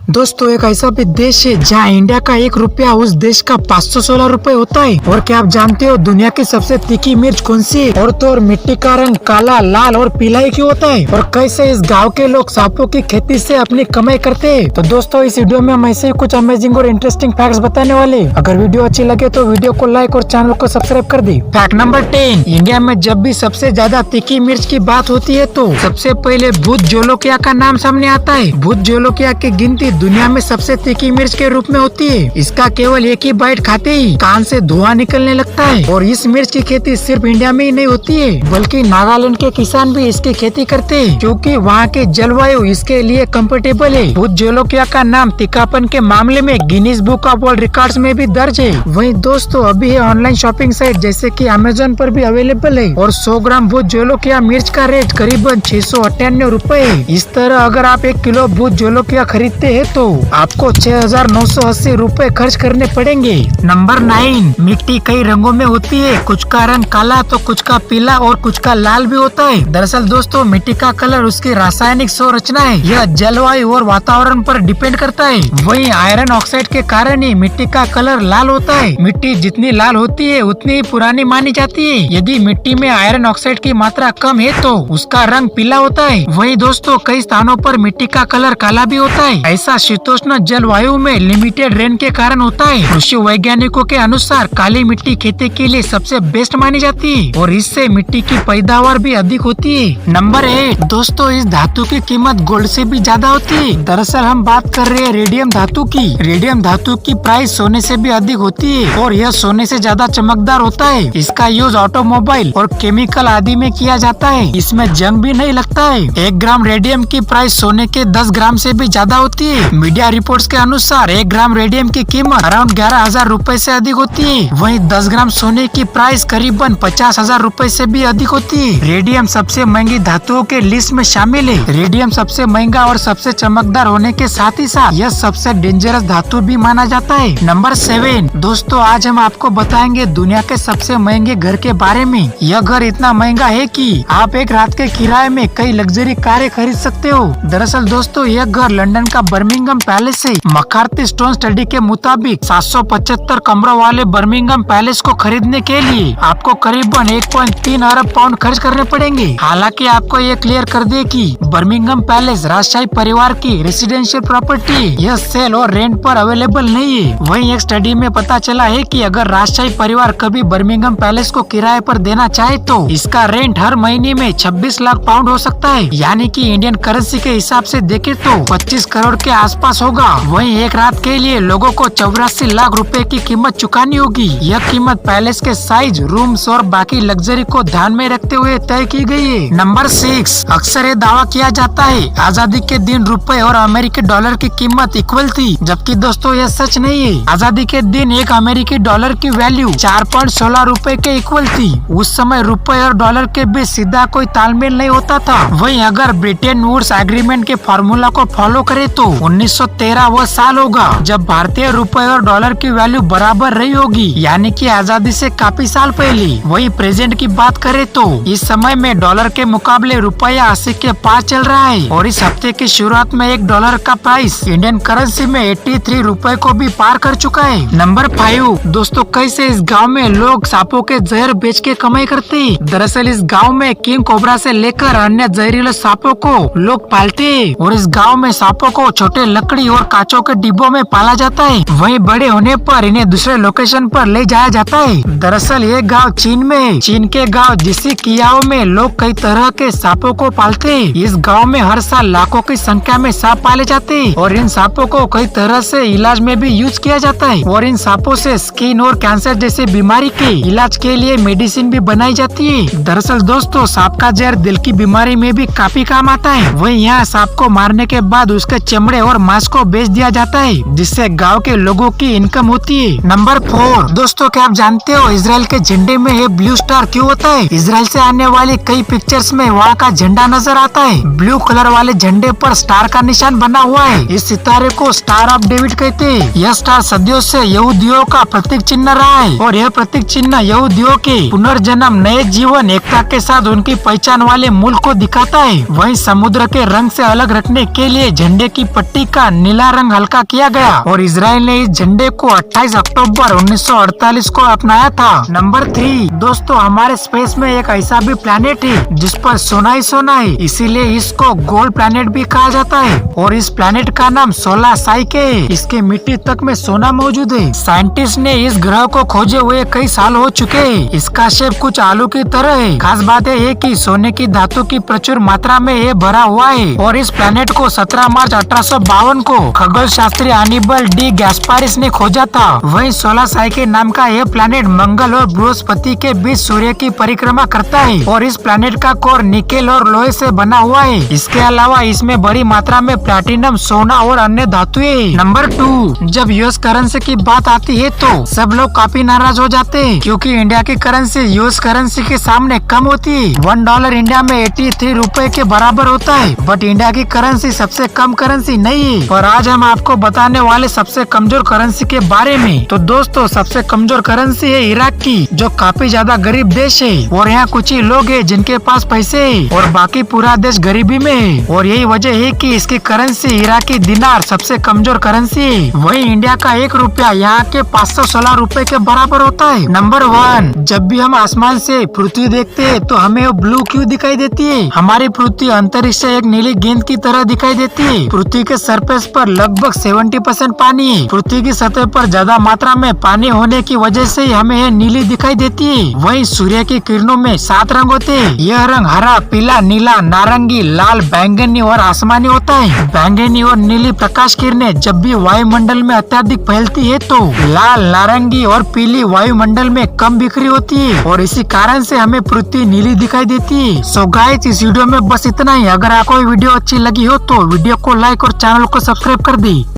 दोस्तों एक ऐसा भी देश है जहाँ इंडिया का 1 रुपया उस देश का 516 रुपए होता है। और क्या आप जानते हो दुनिया की सबसे तीखी मिर्च कौन सी है? और तो और मिट्टी का रंग काला, लाल और पीला ही क्यों होता है? और कैसे इस गांव के लोग सांपों की खेती से अपनी कमाई करते हैं? तो दोस्तों इस वीडियो में हम ऐसे ही कुछ अमेजिंग और इंटरेस्टिंग फैक्ट्स बताने वाले। अगर वीडियो अच्छी लगे तो वीडियो को लाइक और चैनल को सब्सक्राइब कर दी। फैक्ट नंबर 10, इंडिया में जब भी सबसे ज्यादा तीखी मिर्च की बात होती है तो सबसे पहले भूत जोलोकिया का नाम सामने आता है। भूत जोलोकिया की गिनती दुनिया में सबसे तीखी मिर्च के रूप में होती है। इसका केवल एक ही बाइट खाते ही कान से धुआं निकलने लगता है। और इस मिर्च की खेती सिर्फ इंडिया में ही नहीं होती है बल्कि नागालैंड के किसान भी इसकी खेती करते हैं क्योंकि वहाँ के जलवायु इसके लिए कंफर्टेबल है। भूत जोलोकिया का नाम तीखापन के मामले में Guinness book of world records में भी दर्ज है। वहीं दोस्तों अभी है ऑनलाइन शॉपिंग साइट जैसे कि अमेजोन पर भी अवेलेबल है। और 100 ग्राम भूत जोलोकिया मिर्च का रेट करीबन 698 रूपए है। इस तरह अगर आप 1 किलो भूत जोलोकिया खरीदते हैं तो आपको 6,980 रूपए खर्च करने पड़ेंगे। नंबर 9, मिट्टी कई रंगों में होती है। कुछ का रंग काला तो कुछ का पीला और कुछ का लाल भी होता है। दरअसल दोस्तों मिट्टी का कलर उसकी रासायनिक संरचना है। यह जलवायु और वातावरण पर डिपेंड करता है। वहीं आयरन ऑक्साइड के कारण ही मिट्टी का कलर लाल होता है। मिट्टी जितनी लाल होती है उतनी ही पुरानी मानी जाती है। यदि मिट्टी में आयरन ऑक्साइड की मात्रा कम है तो उसका रंग पीला होता है। वहीं दोस्तों कई स्थानों पर मिट्टी का कलर काला भी होता है। ऐसा शीतोष्ण जलवायु में लिमिटेड रेन के कारण होता है। कृषि वैज्ञानिकों के अनुसार काली मिट्टी खेती के लिए सबसे बेस्ट मानी जाती है और इससे मिट्टी की पैदावार भी अधिक होती है। नंबर 8, दोस्तों इस धातु की कीमत गोल्ड से भी ज्यादा होती है। दरअसल हम बात कर रहे हैं रेडियम धातु की। रेडियम धातु की प्राइस सोने से भी अधिक होती है और यह सोने से ज्यादा चमकदार होता है। इसका यूज ऑटोमोबाइल और केमिकल आदि में किया जाता है। इसमें जंग भी नहीं लगता है। 1 ग्राम रेडियम की प्राइस सोने के 10 ग्राम से भी ज्यादा होती है। मीडिया रिपोर्ट्स के अनुसार 1 ग्राम रेडियम की कीमत अराउंड 11,000 रूपए से अधिक होती है। वहीं 10 ग्राम सोने की प्राइस करीबन 50,000 रूपए से भी अधिक होती है। रेडियम सबसे महंगी धातुओं के लिस्ट में शामिल है। रेडियम सबसे महंगा और सबसे चमकदार होने के साथ ही साथ यह सबसे डेंजरस धातु भी माना जाता है। नंबर 7, दोस्तों आज हम आपको बताएंगे दुनिया के सबसे महंगे घर के बारे में। यह घर इतना महंगा है कि आप एक रात के किराए में कई लग्जरी कारें खरीद सकते हो। दरअसल दोस्तों यह घर लंदन का बर्मिंघम पैलेस है। मकार्थी स्टोन स्टडी के मुताबिक 775 कमरों वाले बर्मिंघम पैलेस को खरीदने के लिए आपको करीबन 1.3 अरब पाउंड खर्च करने पड़ेंगे। हालांकि आपको ये क्लियर कर दे कि बर्मिंघम पैलेस राजशाही परिवार की रेसिडेंशियल प्रॉपर्टी है। यह सेल और रेंट पर अवेलेबल नहीं है। वहीं एक स्टडी में पता चला है कि अगर राजशाही परिवार कभी बर्मिंघम पैलेस को किराए पर देना चाहे तो इसका रेंट हर महीने में 26 लाख पाउंड हो सकता है। यानी कि इंडियन करेंसी के हिसाब से देखे तो 25 करोड़ के आसपास होगा। वहीं एक रात के लिए लोगों को 84 लाख रुपए की कीमत चुकानी होगी। यह कीमत पैलेस के साइज, रूम्स और बाकी लग्जरी को ध्यान में रखते हुए तय की गई है। नंबर 6, अक्सर ये दावा किया जाता है आजादी के दिन रुपए और अमेरिकी डॉलर की कीमत इक्वल थी, जबकि दोस्तों यह सच नहीं है। आजादी के दिन एक अमेरिकी डॉलर की वैल्यू 4.16 रुपए के इक्वल थी। उस समय रुपए और डॉलर के बीच सीधा कोई तालमेल नहीं होता था। वहीं अगर ब्रिटेन वुड्स एग्रीमेंट के फॉर्मूला को फॉलो करे तो 1913 वो साल होगा जब भारतीय रुपए और डॉलर की वैल्यू बराबर रही होगी, यानी कि आजादी से काफी साल पहले। वही प्रेजेंट की बात करें तो इस समय में डॉलर के मुकाबले रुपया 80 के पार चल रहा है और इस हफ्ते की शुरुआत में $1 का प्राइस इंडियन करेंसी में 83 रुपए को भी पार कर चुका है। नंबर 5, दोस्तों कैसे इस गाँव में लोग सांपों के जहर बेच के कमाई करते हैं। दरअसल इस गाँव में किंग कोबरा से लेकर अन्य जहरीले सांपों को लोग पालते हैं और इस गाँव में सांपों को छोटे लकड़ी और कांचों के डिब्बों में पाला जाता है। वहीं बड़े होने पर इन्हें दूसरे लोकेशन पर ले जाया जाता है। दरअसल ये गांव चीन में है। चीन के गांव जिसी कियाओ में लोग कई तरह के सांपों को पालते हैं। इस गांव में हर साल लाखों की संख्या में सांप पाले जाते हैं और इन सांपों को कई तरह से इलाज में भी यूज किया जाता है। और इन सांपों से स्किन और कैंसर जैसे बीमारी के इलाज के लिए मेडिसिन भी बनाई जाती है। दरअसल दोस्तों सांप का जहर दिल की बीमारी में भी काफी काम आता है। वहीं यहाँ सांप को मारने के बाद उसके चमड़े और मांस को बेच दिया जाता है जिससे गांव के लोगों की इनकम होती है। नंबर 4, दोस्तों क्या आप जानते हो इजराइल के झंडे में ये ब्लू स्टार क्यों होता है? इजराइल से आने वाली कई पिक्चर्स में वहाँ का झंडा नजर आता है। ब्लू कलर वाले झंडे पर स्टार का निशान बना हुआ है। इस सितारे को स्टार ऑफ डेविड कहते हैं। यह स्टार सदियों से यहूदियों का प्रतीक चिन्ह रहा है और यह प्रतीक चिन्ह यहूदियों के पुनर्जन्म, नए जीवन, एकता के साथ उनकी पहचान वाले मूल को दिखाता है। वहीं समुद्र के रंग से अलग रखने के लिए झंडे की पट्टी धरती का नीला रंग हल्का किया गया और इसराइल ने इस झंडे को 28 अक्टूबर 1948 को अपनाया था। नंबर 3 दोस्तों, हमारे स्पेस में एक ऐसा भी प्लेनेट है जिस पर सोना ही सोना है, इसीलिए इसको गोल्ड प्लेनेट भी कहा जाता है और इस प्लेनेट का नाम सोलर साइकिल है। इसके मिट्टी तक में सोना मौजूद है। साइंटिस्ट ने इस ग्रह को खोजे हुए कई साल हो चुके हैं। इसका शेप कुछ आलू की तरह है। खास बात है कि सोने की धातु की प्रचुर मात्रा में ये भरा हुआ है और इस प्लेनेट को 17 मार्च 1852 को खगोल शास्त्री अनिबल डी गैस्पारिस ने खोजा था। वहीं सोलर साइकिल नाम का यह प्लेनेट मंगल और बृहस्पति के बीच सूर्य की परिक्रमा करता है और इस प्लेनेट का कोर निकेल और लोहे से बना हुआ है। इसके अलावा इसमें बड़ी मात्रा में प्लैटिनम, सोना और अन्य धातुएं। नंबर 2, जब यूएस करेंसी की बात आती है तो सब लोग काफी नाराज हो जाते हैं क्योंकि इंडिया की करेंसी यूएस करेंसी के सामने कम होती है। $1 इंडिया में 83 रुपए के बराबर होता है, बट इंडिया की करेंसी सबसे कम करेंसी नहीं है। और आज हम आपको बताने वाले सबसे कमजोर करेंसी के बारे में। तो दोस्तों, सबसे कमजोर करेंसी है इराक की, जो काफी ज्यादा गरीब देश है और यहाँ कुछ ही लोग हैं जिनके पास पैसे है और बाकी पूरा देश गरीबी में है। और यही वजह है कि इसकी करेंसी इराकी दिनार सबसे कमजोर करेंसी है। वही इंडिया का 1 रुपया यहाँ के 516 रुपए के बराबर होता है। नंबर 1, जब भी हम आसमान से पृथ्वी देखते हैं तो हमें वो ब्लू क्यों दिखाई देती है? हमारी पृथ्वी अंतरिक्ष से एक नीली गेंद की तरह दिखाई देती है। पृथ्वी के सरफेस पर लगभग 70% पानी है। पृथ्वी की सतह पर ज्यादा मात्रा में पानी होने की वजह से हमें यह नीली दिखाई देती है। वही सूर्य की किरणों में 7 रंग होते हैं। यह रंग हरा, पीला, नीला, नारंगी, लाल, बैंगनी और आसमानी होता है। बैंगनी और नीली प्रकाश किरणें जब भी वायुमंडल में अत्यधिक फैलती है तो लाल, नारंगी और पीली वायुमंडल में कम बिखरी होती है और इसी कारण से हमें पृथ्वी नीली दिखाई देती है। सो गाइस, इस वीडियो में बस इतना ही। अगर आपको वीडियो अच्छी लगी हो तो वीडियो को लाइक और चैनल को सब्सक्राइब कर दी।